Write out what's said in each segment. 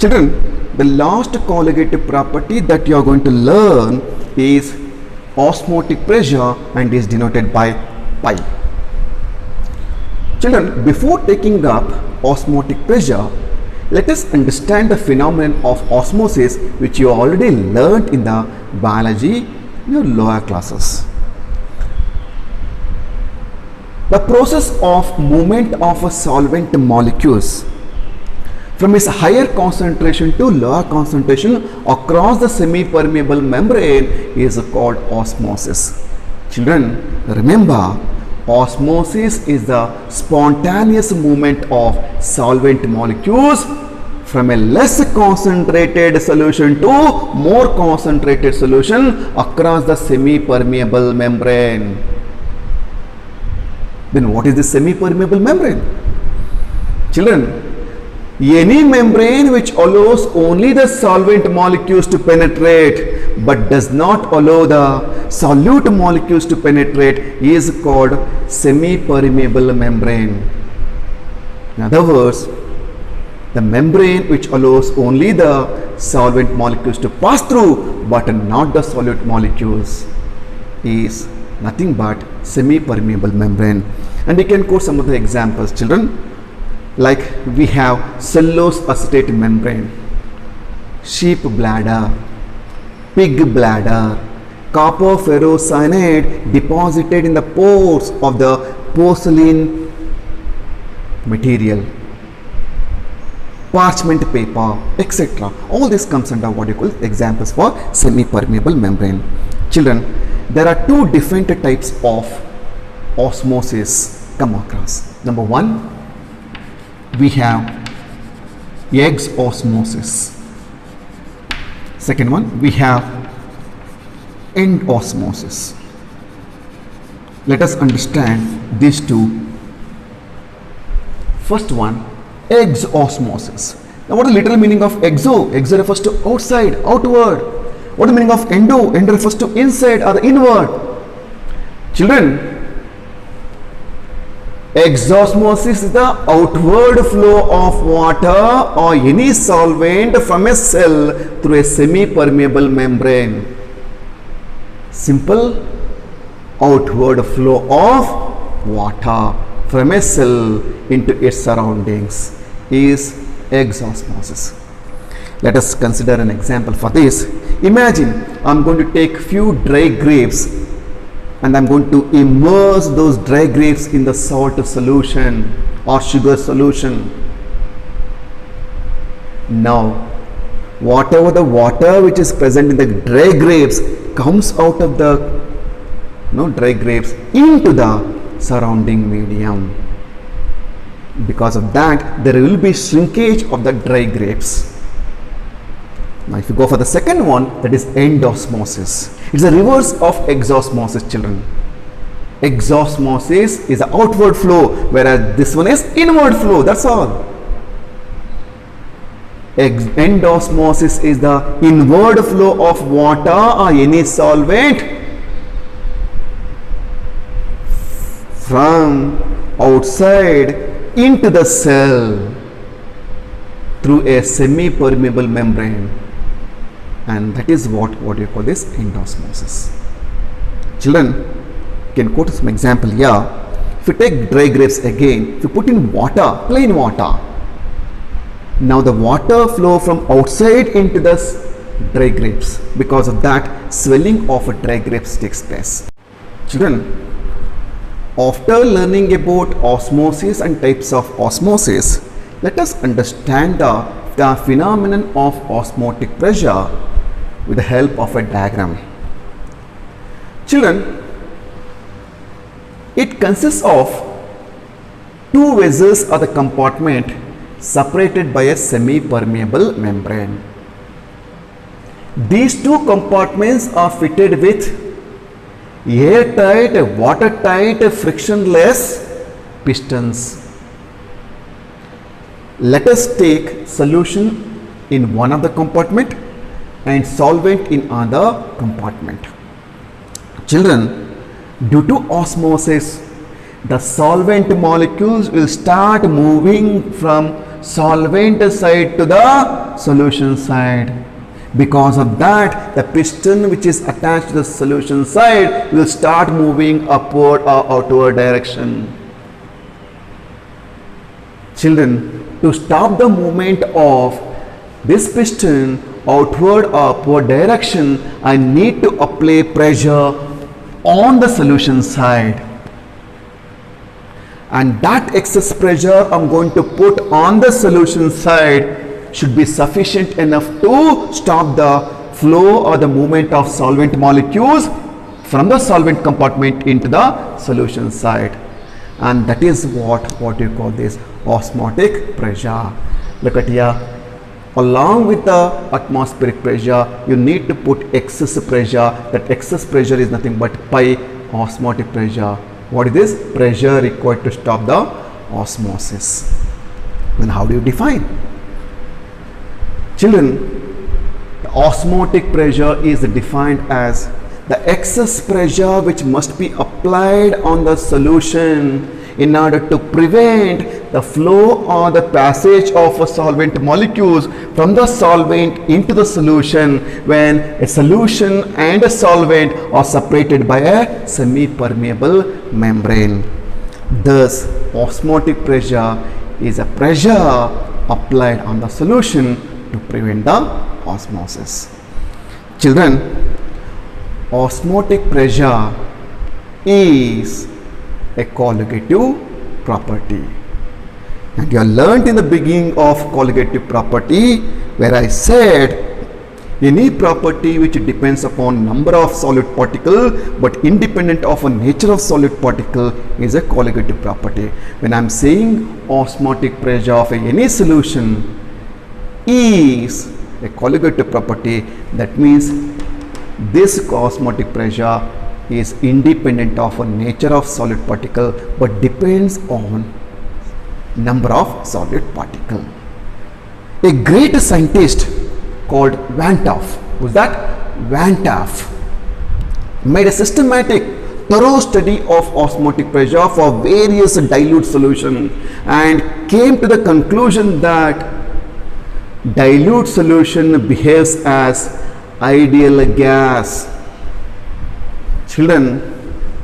Children, the last colligative property that you are going to learn is osmotic pressure and is denoted by pi. Children, before taking up osmotic pressure, let us understand the phenomenon of osmosis, which you already learned in the biology in your lower classes. The process of movement of a solvent molecules from its higher concentration to lower concentration across the semi-permeable membrane is called osmosis. Children, remember, osmosis is the spontaneous movement of solvent molecules from a less concentrated solution to more concentrated solution across the semi-permeable membrane. Then what is the semi-permeable membrane? Children, any membrane which allows only the solvent molecules to penetrate but does not allow the solute molecules to penetrate is called semi-permeable membrane. In other words, the membrane which allows only the solvent molecules to pass through but not the solute molecules is nothing but semi-permeable membrane. And we can quote some of the examples, children. Like we have cellulose acetate membrane, sheep bladder, pig bladder, copper ferrocyanide deposited in the pores of the porcelain material, parchment paper, etc. All this comes under what you call examples for semi-permeable membrane. Children, there are two different types of osmosis come across. Number one, we have exosmosis. Second one, we have endosmosis. Let us understand these two. First one, exosmosis. Now what is the literal meaning of exo? Exo refers to outside, outward. What is the meaning of endo? Endo refers to inside or inward. Children, exosmosis is the outward flow of water or any solvent from a cell through a semi-permeable membrane. Simple, outward flow of water from a cell into its surroundings is exosmosis. Let us consider an example for this. Imagine I am going to take few dry grapes and I am going to immerse those dry grapes in the salt solution or sugar solution. Now, whatever the water which is present in the dry grapes comes out of the dry grapes into the surrounding medium. Because of that, there will be shrinkage of the dry grapes. Now, if you go for the second one, that is endosmosis. It's the reverse of exosmosis, children. Exosmosis is the outward flow, whereas this one is inward flow. That's all. Endosmosis is the inward flow of water or any solvent from outside into the cell through a semi-permeable membrane. And that is what you call this endosmosis. Children, you can quote some example here. If you take dry grapes again, if you put in water, plain water, now the water flow from outside into the dry grapes. Because of that, swelling of dry grapes takes place. Children, after learning about osmosis and types of osmosis, let us understand the phenomenon of osmotic pressure with the help of a diagram. Children, it consists of two vessels or the compartment separated by a semi-permeable membrane. These two compartments are fitted with airtight, watertight, frictionless pistons. Let us take solution in one of the compartment and solvent in other compartment. Children, due to osmosis, the solvent molecules will start moving from solvent side to the solution side. Because of that, the piston which is attached to the solution side will start moving upward or outward direction. Children, to stop the movement of this piston outward or upward direction, I need to apply pressure on the solution side. And that excess pressure I'm going to put on the solution side should be sufficient enough to stop the flow or the movement of solvent molecules from the solvent compartment into the solution side. And that is what you call this osmotic pressure. Look at here. Along with the atmospheric pressure, you need to put excess pressure. That excess pressure is nothing but pi osmotic pressure. What is this? Pressure required to stop the osmosis. Then how do you define? Children, the osmotic pressure is defined as the excess pressure which must be applied on the solution in order to prevent the flow or the passage of solvent molecules from the solvent into the solution when a solution and a solvent are separated by a semi-permeable membrane. Thus, osmotic pressure is a pressure applied on the solution to prevent the osmosis. Children, osmotic pressure is a colligative property, and you have learnt in the beginning of colligative property where I said any property which depends upon number of solid particle but independent of a nature of solid particle is a colligative property. When I am saying osmotic pressure of any solution is a colligative property, that means this osmotic pressure is independent of a nature of solid particle but depends on number of solid particle. A great scientist called Van 't Hoff, who's that? Van 't Hoff made a systematic thorough study of osmotic pressure for various dilute solution and came to the conclusion that dilute solution behaves as ideal gas. Children,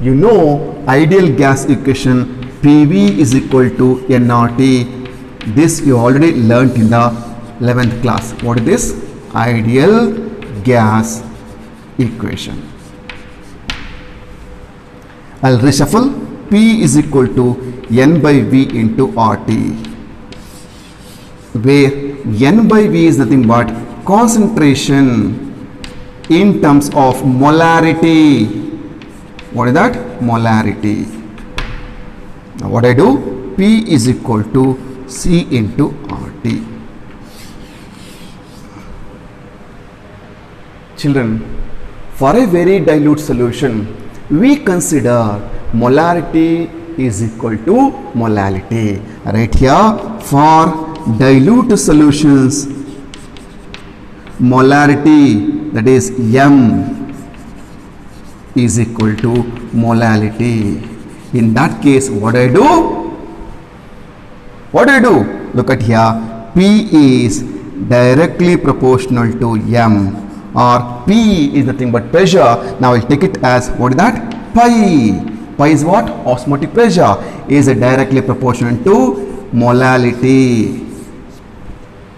you know ideal gas equation PV is equal to nRT. This you already learnt in the 11th class. What is this? Ideal gas equation. I'll reshuffle. P is equal to N by V into RT, where N by V is nothing but concentration in terms of molarity. What is that? Molarity. Now what I do? P is equal to C into RT. Children, for a very dilute solution, we consider molarity is equal to molality. Right here, for dilute solutions, molarity, that is M, is equal to molality. In that case, what do I do? What do I do? Look at here. P is directly proportional to M, or P is nothing but pressure. Now I'll take it as, what is that? Pi. Pi is what? Osmotic pressure is directly proportional to molality.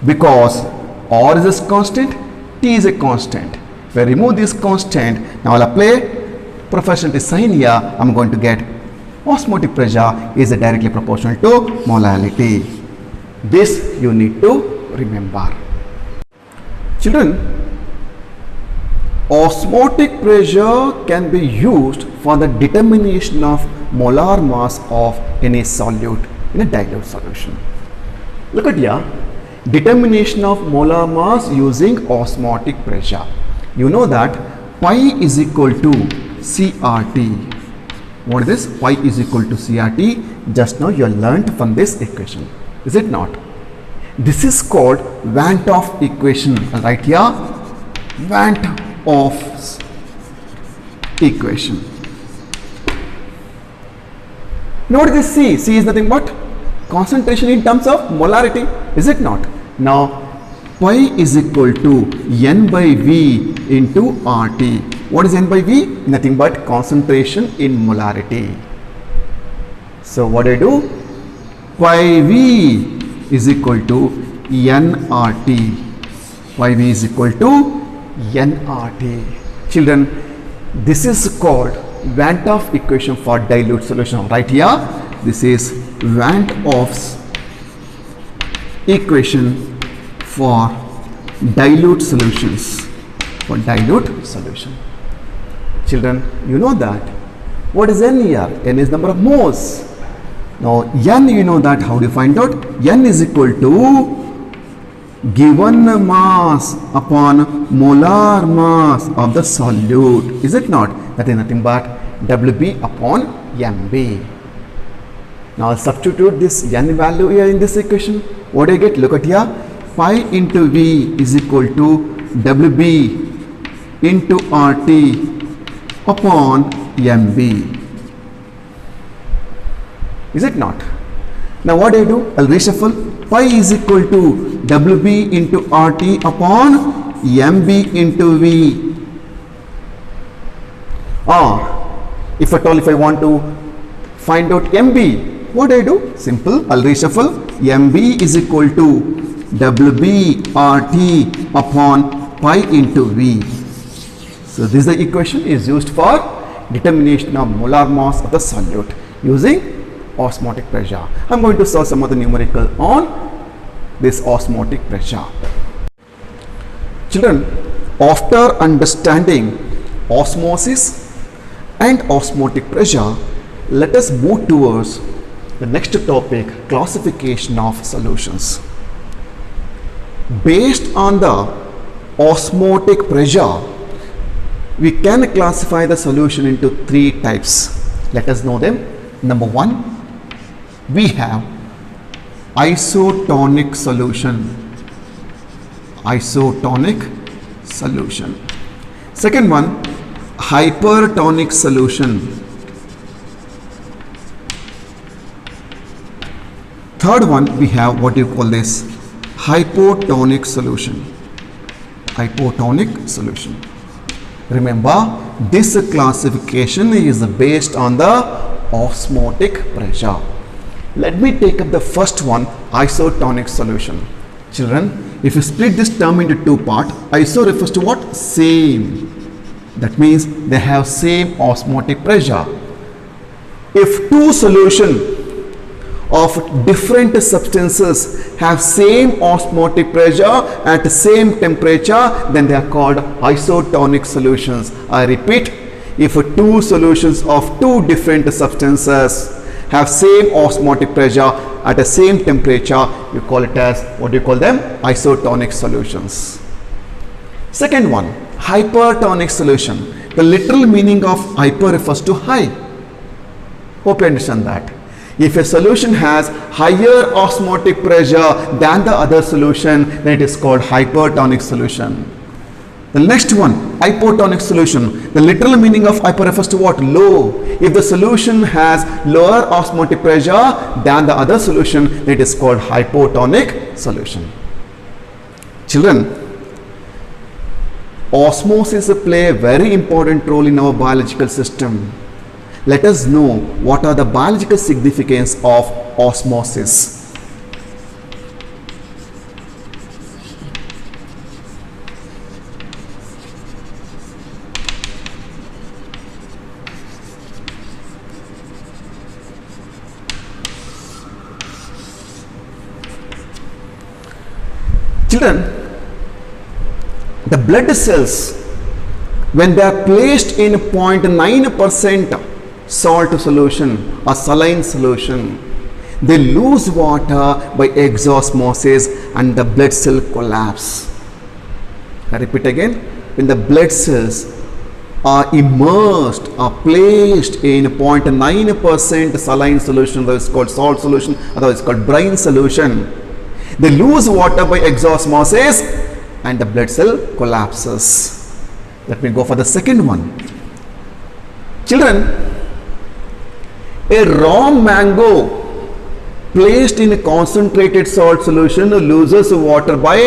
Because R is a constant, T is a constant. If I remove this constant, now I'll apply professional sign here, I'm going to get osmotic pressure is directly proportional to molality. This you need to remember. Children, osmotic pressure can be used for the determination of molar mass of any solute in a dilute solution. Look at here, determination of molar mass using osmotic pressure. You know that pi is equal to CRT. What is this? Pi is equal to CRT. Just now you learnt from this equation, is it not? This is called Van 't Hoff equation. Right here, Van 't Hoff's equation. Now what is this C? C is nothing but concentration in terms of molarity, is it not? Now, pi is equal to N by V into RT. What is N by V? Nothing but concentration in molarity. So what do? Pi V is equal to nRT. Pi V is equal to nRT. Children, this is called Van't Hoff equation for dilute solution. Right here, this is Van't Hoff's equation for dilute solutions. For dilute solution. Children, you know that. What is N here? N is number of moles. Now N, you know that. How do you find out? N is equal to given mass upon molar mass of the solute. Is it not? That is nothing but WB upon MB. Now substitute this N value here in this equation. What do you get? Look at here. Pi into V is equal to WB into RT upon MB. Is it not? Now what do? I'll reshuffle. Pi is equal to WB into RT upon MB into V. If at all, if I want to find out MB, what do? Simple. I'll reshuffle. MB is equal to WB RT upon pi into V. So this is the equation is used for determination of molar mass of the solute using osmotic pressure. I'm going to solve some of the numerical on this osmotic pressure. Children, after understanding osmosis and osmotic pressure, let us move towards the next topic, classification of solutions. Based on the osmotic pressure, we can classify the solution into three types. Let us know them. Number one, we have isotonic solution. Isotonic solution. Second one, hypertonic solution. Third one, we have what you call this hypotonic solution. Hypotonic solution. Remember, this classification is based on the osmotic pressure. Let me take up the first one, isotonic solution. Children, if you split this term into two parts, iso refers to what? Same. That means they have same osmotic pressure. If two solutions of different substances have same osmotic pressure at same temperature, then they are called isotonic solutions. I repeat, if two solutions of two different substances have same osmotic pressure at the same temperature, you call it as, what do you call them? Isotonic solutions. Second one, hypertonic solution. The literal meaning of hyper refers to high. Hope you understand that. If a solution has higher osmotic pressure than the other solution, then it is called hypertonic solution. The next one, hypotonic solution. The literal meaning of hyper refers to what? Low. If the solution has lower osmotic pressure than the other solution, then it is called hypotonic solution. Children, osmosis play a very important role in our biological system. Let us know what are the biological significance of osmosis. Children, the blood cells, when they are placed in 0.9% salt solution or saline solution, they lose water by exosmosis and the blood cell collapse. I repeat again, when the blood cells are immersed or placed in 0.9% saline solution, that is called salt solution, otherwise called brine solution, they lose water by exosmosis and the blood cell collapses. Let me go for the second one. Children, a raw mango placed in a concentrated salt solution loses water by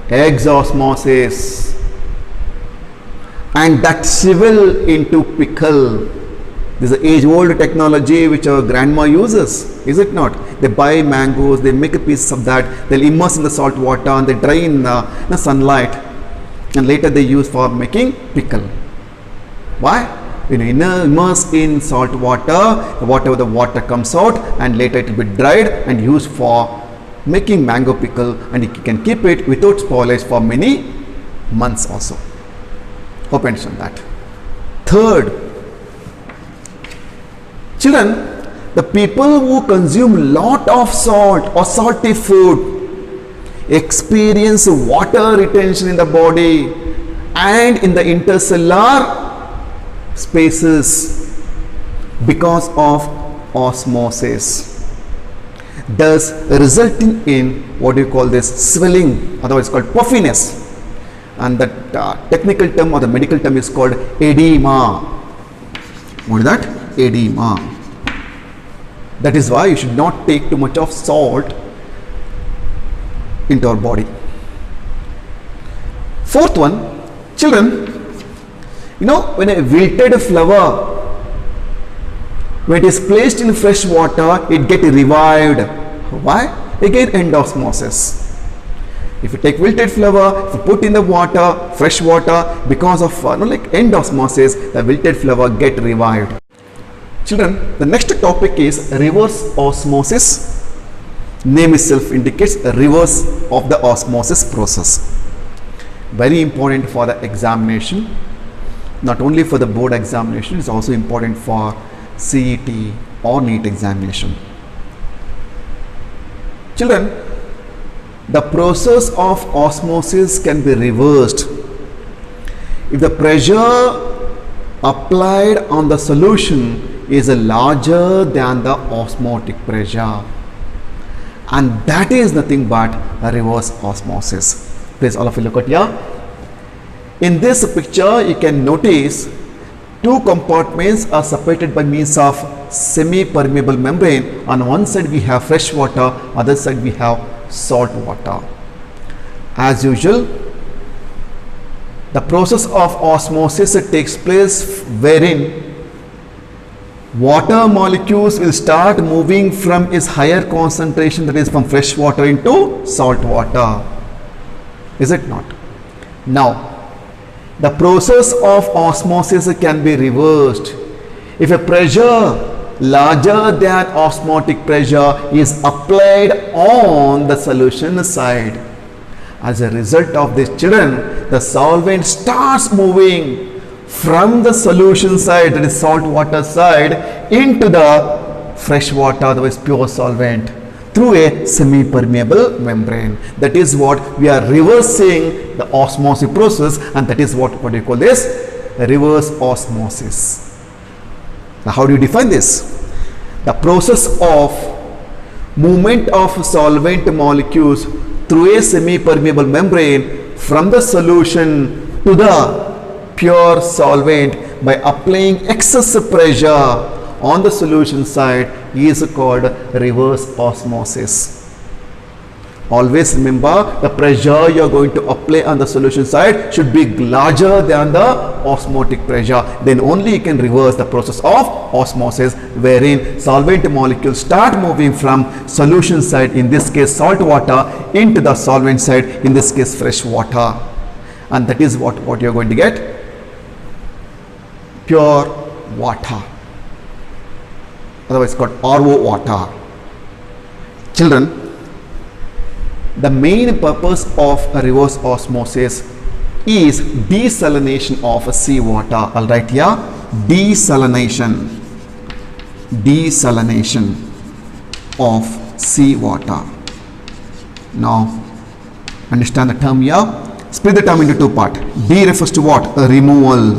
exosmosis, and that shrivel into pickle. This is an age-old technology which our grandma uses, is it not? They buy mangoes, they make a piece of that, they'll immerse in the salt water and they dry in the sunlight, and later they use for making pickle. Why? When you immerse in salt water, whatever the water comes out, and later it will be dried and used for making mango pickle, and you can keep it without spoilage for many months also. Hope you understand that. Third, children, the people who consume lot of salt or salty food experience water retention in the body and in the intercellular spaces because of osmosis, thus resulting in what you call this swelling, otherwise called puffiness, and the technical term or the medical term is called edema. What is that? Edema. That is why you should not take too much of salt into our body. Fourth one, children, you know, when a wilted flower, when it is placed in fresh water, it gets revived. Why? Again, endosmosis. If you take wilted flower, if you put in the water, fresh water, because of like endosmosis, the wilted flower get revived. Children, the next topic is reverse osmosis. Name itself indicates a reverse of the osmosis process. Very important for the examination. Not only for the board examination, it's also important for CET or NEET examination. Children, the process of osmosis can be reversed if the pressure applied on the solution is larger than the osmotic pressure, and that is nothing but a reverse osmosis. Please all of you look at here. In this picture, you can notice two compartments are separated by means of semi-permeable membrane. On one side we have fresh water, other side we have salt water. As usual, the process of osmosis takes place wherein water molecules will start moving from its higher concentration, that is from fresh water, into salt water. Is it not? Now, the process of osmosis can be reversed if a pressure larger than osmotic pressure is applied on the solution side. As a result of this, children, the solvent starts moving from the solution side, that is salt water side, into the fresh water, otherwise pure solvent, through a semi-permeable membrane. That is what we are reversing the osmosis process, and that is what you call this reverse osmosis. Now, how do you define this? The process of movement of solvent molecules through a semi-permeable membrane from the solution to the pure solvent by applying excess pressure on the solution side is called reverse osmosis. Always remember, the pressure you are going to apply on the solution side should be larger than the osmotic pressure. Then only you can reverse the process of osmosis, wherein solvent molecules start moving from solution side, in this case salt water, into the solvent side, in this case fresh water. And that is what you are going to get, pure water, otherwise called RO water. Children, the main purpose of a reverse osmosis is desalination of seawater. All right, here, desalination of seawater. Now, understand the term here. Split the term into two parts. D refers to what? A removal.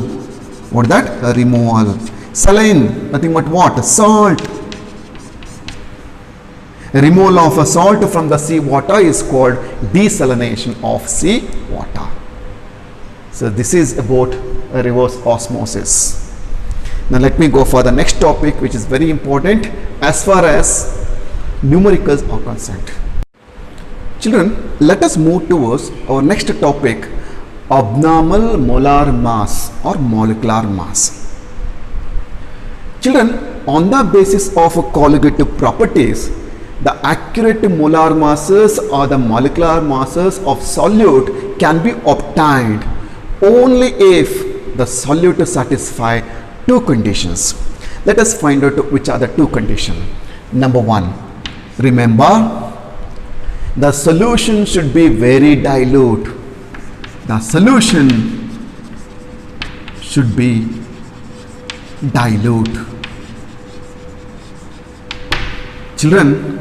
What is that? A removal. Saline, nothing but what? Salt. Removal of a salt from the sea water is called desalination of sea water. So this is about a reverse osmosis. Now let me go for the next topic, which is very important as far as numericals are concerned. Children, let us move towards our next topic, abnormal molar mass or molecular mass. Children, on the basis of colligative properties, the accurate molar masses or the molecular masses of solute can be obtained only if the solute satisfy two conditions. Let us find out which are the two conditions. Number one, remember, the solution should be very dilute. The solution should be dilute. Children,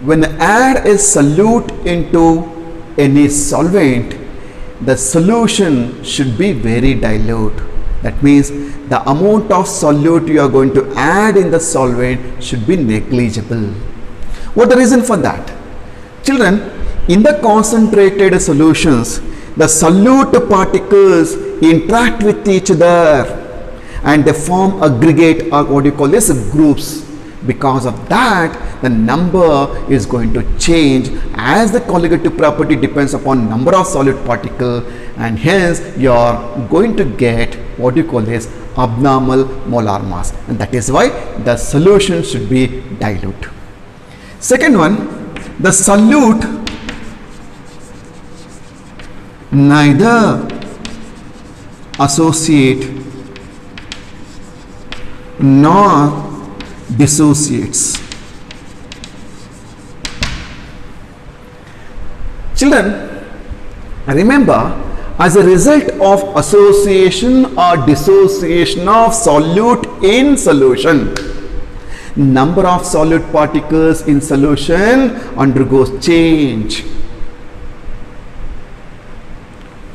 when add a solute into any solvent, the solution should be very dilute. That means the amount of solute you are going to add in the solvent should be negligible. What the reason for that? Children, in the concentrated solutions, the solute particles interact with each other and they form aggregate, or what you call this, groups. Because of that, the number is going to change as the colligative property depends upon number of solute particle, and hence you are going to get what you call this abnormal molar mass, and that is why the solution should be dilute. Second one, the solute neither associate nor dissociates. Children, remember, as a result of association or dissociation of solute in solution, number of solute particles in solution undergoes change.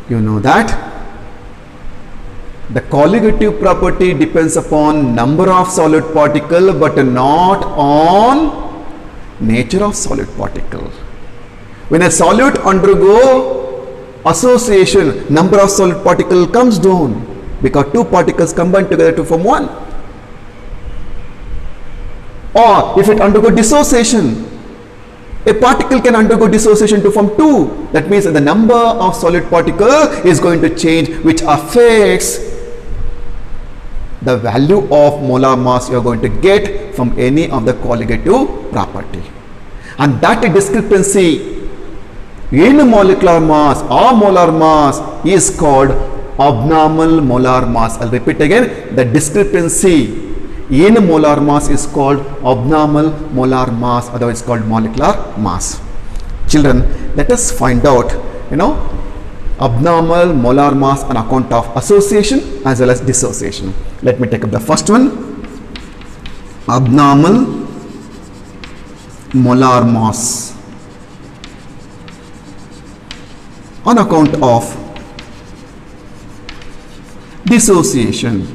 You know that the colligative property depends upon number of solute particle but not on nature of solute particle. When a solute undergo association, number of solute particle comes down because two particles combine together to form one. Or if it undergo dissociation, a particle can undergo dissociation to form two. That means that the number of solute particle is going to change, which affects the value of molar mass you are going to get from any of the colligative property. And that discrepancy in molecular mass or molar mass is called abnormal molar mass. I'll repeat again, the discrepancy in molar mass is called abnormal molar mass, otherwise called molecular mass. Children, let us find out, abnormal molar mass on account of association as well as dissociation. Let me take up the first one, abnormal molar mass on account of dissociation.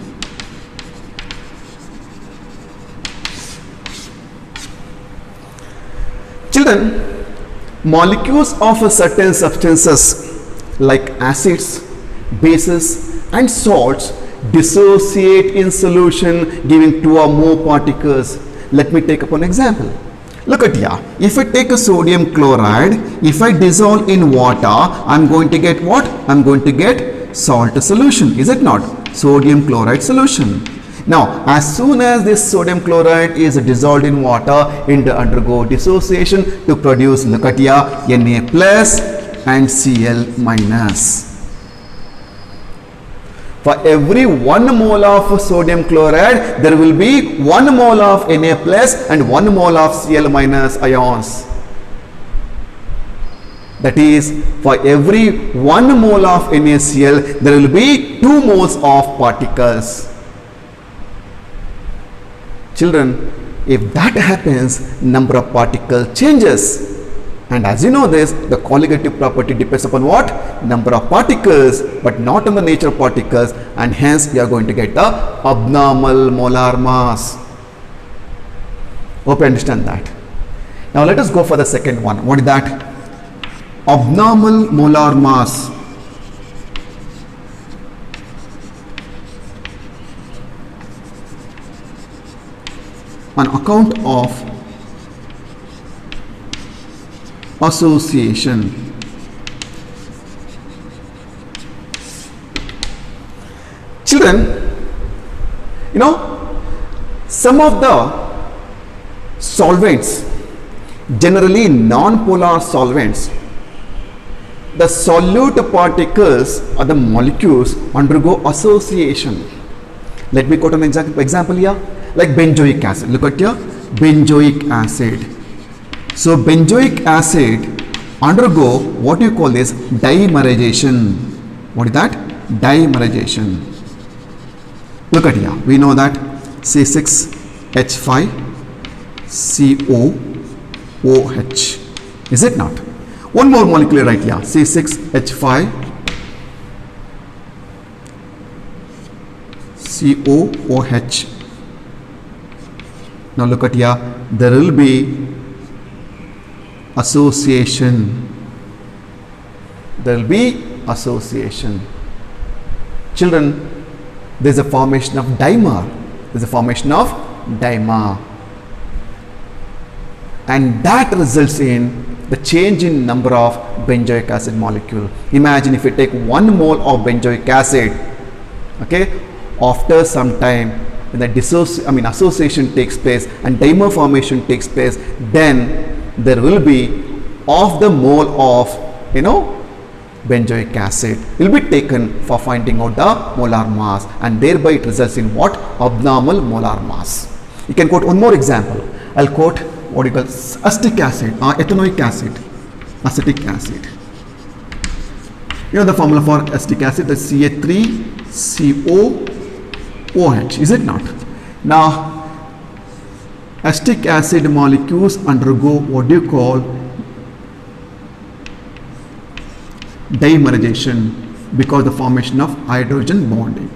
Children, molecules of certain substances like acids, bases and salts dissociate in solution, giving two or more particles. Let me take up an example. Look at here. If I take a sodium chloride, if I dissolve in water, I'm going to get what? I'm going to get salt solution. Is it not? Sodium chloride solution. Now, as soon as this sodium chloride is dissolved in water, it undergo dissociation to produce, look at here, Na plus and Cl minus. For every 1 mole of sodium chloride, there will be 1 mole of Na plus and 1 mole of Cl minus ions. That is, for every 1 mole of NaCl, there will be 2 moles of particles. Children, if that happens, number of particles changes. And as you know this, the colligative property depends upon what? Number of particles, but not on the nature of particles, and hence we are going to get the abnormal molar mass. Hope you understand that. Now let us go for the second one. What is that? Abnormal molar mass on account of association. Children, you know, some of the solvents, generally non-polar solvents, the solute particles or the molecules undergo association. Let me quote an example here, like benzoic acid. Look at here, benzoic acid. So benzoic acid undergo what you call this dimerization. What is that? Dimerization. Look at here, we know that C6H5COOH. Is it not? One more molecule right here, C6H5COOH. Now look at here, there will be association. There will be association. Children, there is a formation of dimer. There is a formation of dimer. And that results in the change in number of benzoic acid molecule. Imagine if you take 1 mole of benzoic acid, okay, after some time when the association takes place and dimer formation takes place, then there will be of the mole of benzoic acid will be taken for finding out the molar mass, and thereby it results in what? Abnormal molar mass. You can quote one more example. I'll quote what you call acetic acid or ethanoic acid, acetic acid. You know the formula for acetic acid is Ca3COOH, is it not? Now acetic acid molecules undergo what do you call dimerization because the formation of hydrogen bonding.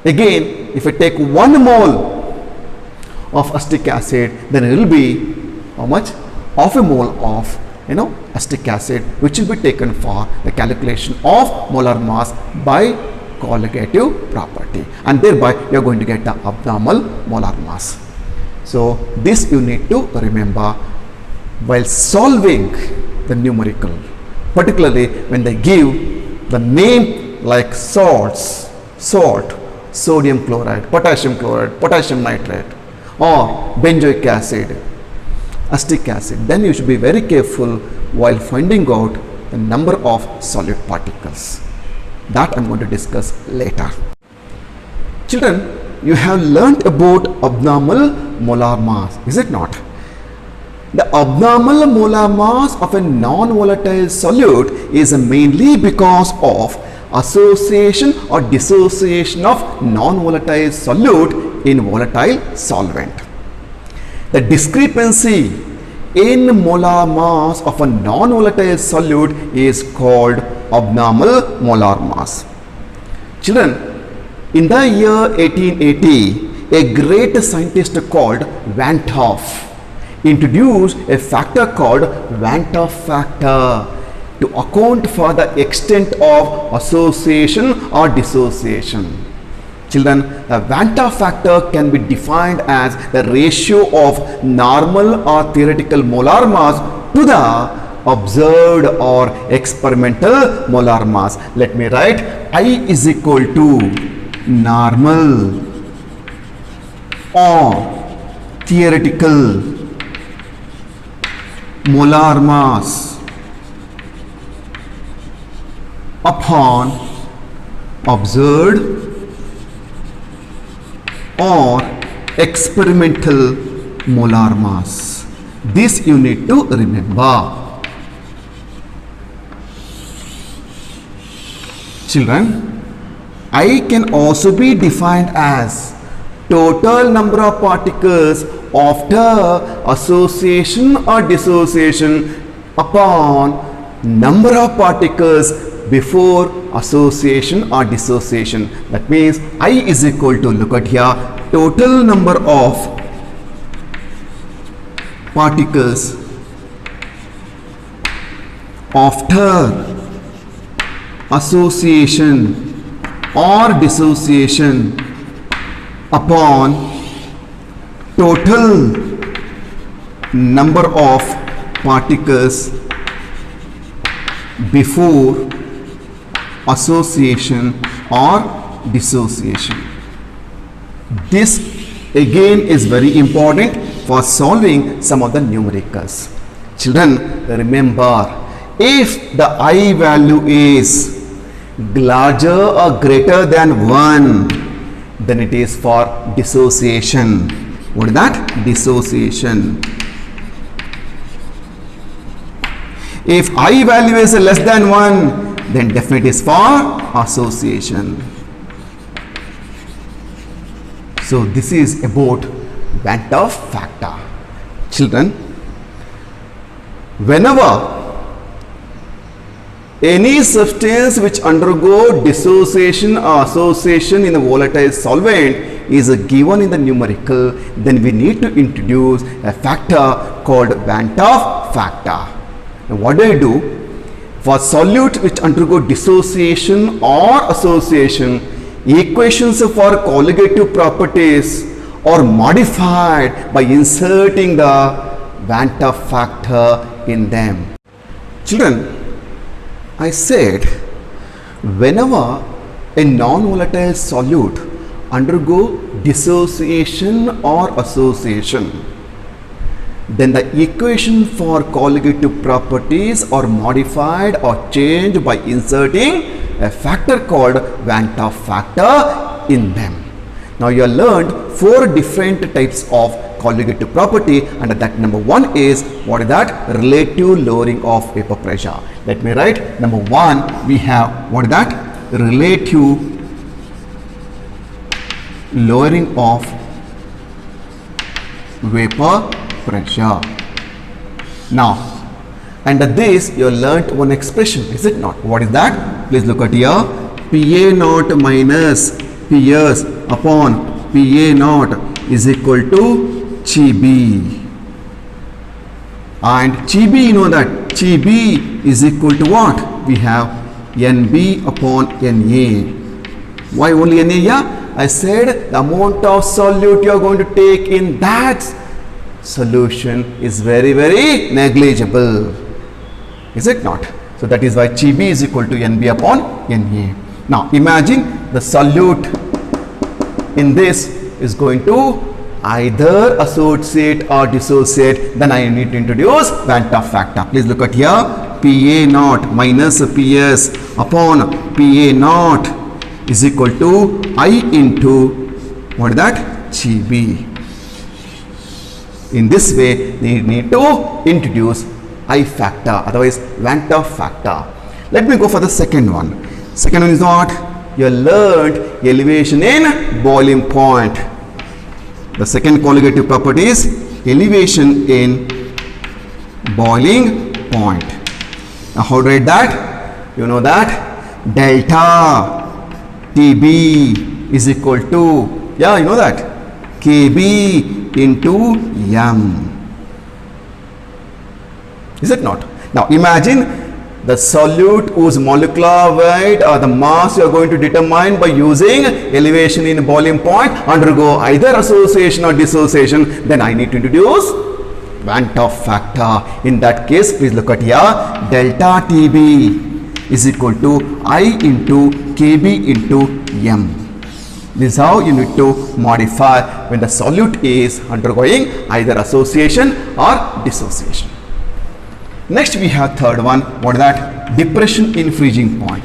Again, if I take 1 mole of acetic acid, then it will be how much? Half a mole of acetic acid, which will be taken for the calculation of molar mass by colligative property, and thereby you are going to get the abnormal molar mass. So this you need to remember while solving the numerical, particularly when they give the name like salts, salt, sodium chloride, potassium nitrate, or benzoic acid, acetic acid, then you should be very careful while finding out the number of solute particles. That I'm going to discuss later. Children, you have learnt about abnormal molar mass, is it not? The abnormal molar mass of a non-volatile solute is mainly because of association or dissociation of non-volatile solute in volatile solvent. The discrepancy in molar mass of a non-volatile solute is called abnormal molar mass. Children, in the year 1880, a great scientist called Van 't Hoff introduced a factor called Van 't Hoff factor to account for the extent of association or dissociation. Children, the Van 't Hoff factor can be defined as the ratio of normal or theoretical molar mass to the observed or experimental molar mass. Let me write I is equal to normal or theoretical molar mass upon observed or experimental molar mass. This you need to remember. Children, I can also be defined as total number of particles after association or dissociation upon number of particles before association or dissociation. That means I is equal to, look at here, total number of particles after association or dissociation upon total number of particles before association or dissociation. This again is very important for solving some of the numericals. Children, remember, if the I value is larger or greater than 1, then it is for dissociation. What is that? Dissociation. If I value is less than 1, then definitely is for association. So this is about Van 't Hoff factor. Children, whenever any substance which undergo dissociation or association in a volatile solvent is given in the numerical, then we need to introduce a factor called Van 't Hoff factor. Now what do? For solute which undergo dissociation or association, equations for colligative properties are modified by inserting the Van 't Hoff factor in them. Children, I said whenever a non-volatile solute undergo dissociation or association, then the equation for colligative properties are modified or changed by inserting a factor called Van 't Hoff factor in them. Now you have learned 4 different types of colligative property, and that number 1 is, what is that? Relative lowering of vapor pressure. Let me write. Number 1, we have, what is that? Relative lowering of vapor pressure. Now, under this you learnt one expression, is it not? What is that? Please look at here. Pa naught minus Ps upon Pa naught is equal to Chi B. And Chi B, you know that Chi B is equal to what? We have Nb upon Na. Why only Na? Yeah? I said the amount of solute you are going to take in that solution is very, very negligible. Is it not? So that is why Chi B is equal to Nb upon Na. Now imagine the solute in this is going to either associate or dissociate, then I need to introduce Van 't Hoff factor. Please look at here. Pa naught minus Ps upon Pa naught is equal to I into, what is that? Chi B. In this way, they need to introduce I factor, otherwise Van 't Hoff factor. Let me go for the second one. Second one is what? You learned elevation in boiling point. The second colligative property is elevation in boiling point. Now how to write that? You know that delta Tb is equal to, yeah, you know that, Kb into m. Is it not? Now imagine the solute whose molecular weight or the mass you are going to determine by using elevation in boiling point undergo either association or dissociation, then I need to introduce Van 't Hoff factor. In that case, please look at here. Delta Tb is equal to I into Kb into m. This is how you need to modify when the solute is undergoing either association or dissociation. Next we have third one. What is that? Depression in freezing point.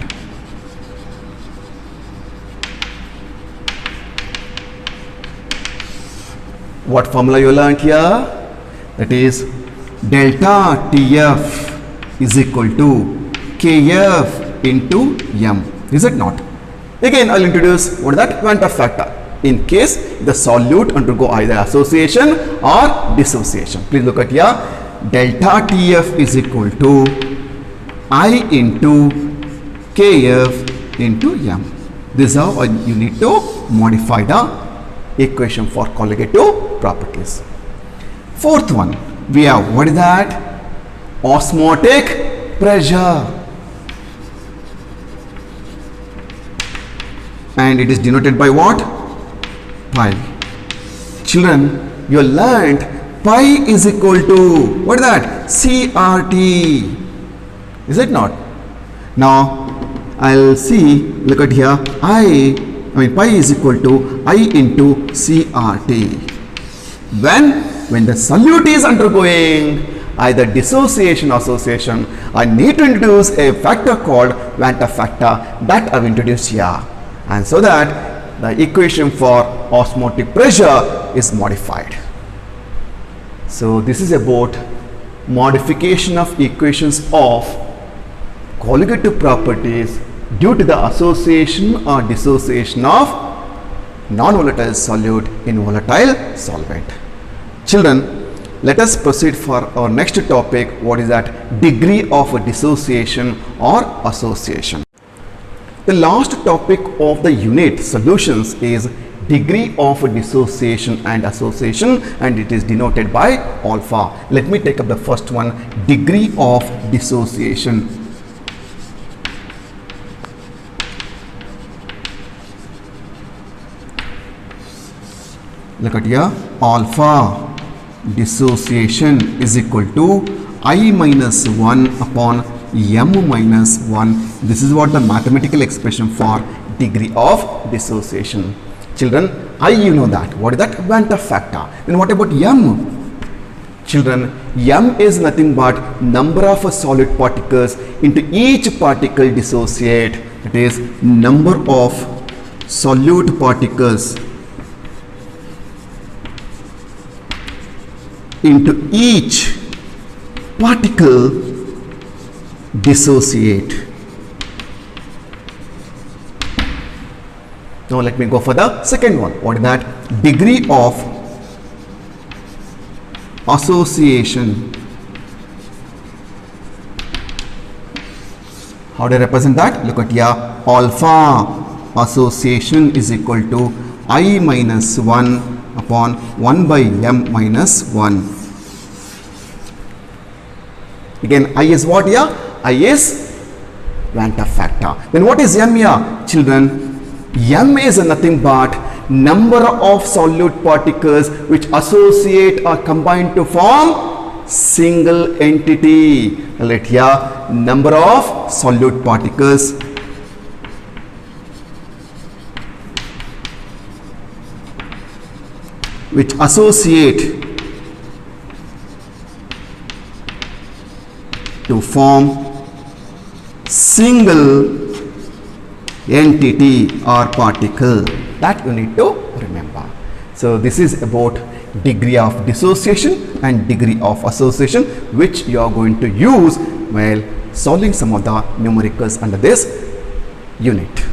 What formula you learned here? That is delta Tf is equal to Kf into m. Is it not? Again I will introduce, what is that? Van 't Hoff factor. In case the solute undergo either association or dissociation. Please look at here. Delta Tf is equal to I into Kf into m. This is how you need to modify the equation for colligative properties. Fourth one, we have, what is that? Osmotic pressure. And it is denoted by what? Pi. Children, you learned pi is equal to, what is that? CRT. Is it not? Now I'll see, look at here, pi is equal to I into CRT. When the solute is undergoing either dissociation or association, I need to introduce a factor called Vanta factor that I've introduced here, and so that the equation for osmotic pressure is modified. So this is about modification of equations of colligative properties due to the association or dissociation of non-volatile solute in volatile solvent. Children, let us proceed for our next topic. What is that? Degree of dissociation or association. The last topic of the unit solutions is degree of dissociation and association, and it is denoted by alpha. Let me take up the first one, degree of dissociation. Look at here, alpha dissociation is equal to I minus 1 upon m minus 1. This is what the mathematical expression for degree of dissociation. Children, I, you know that. What is that? Vanta factor. Then what about m? Children, m is nothing but number of solid particles into each particle dissociate. It is number of solute particles into each particle dissociate. Now let me go for the second one. What is that? Degree of association. How do I represent that? Look at here, alpha association is equal to I minus 1 upon 1 by m minus 1. Again, I is what here? I is Vanta factor. Then what is m here? Children, m is nothing but number of solute particles which associate or combine to form single entity. Let here, number of solute particles which associate to form single entity or particle. That you need to remember. So this is about degree of dissociation and degree of association, which you are going to use while solving some of the numericals under this unit.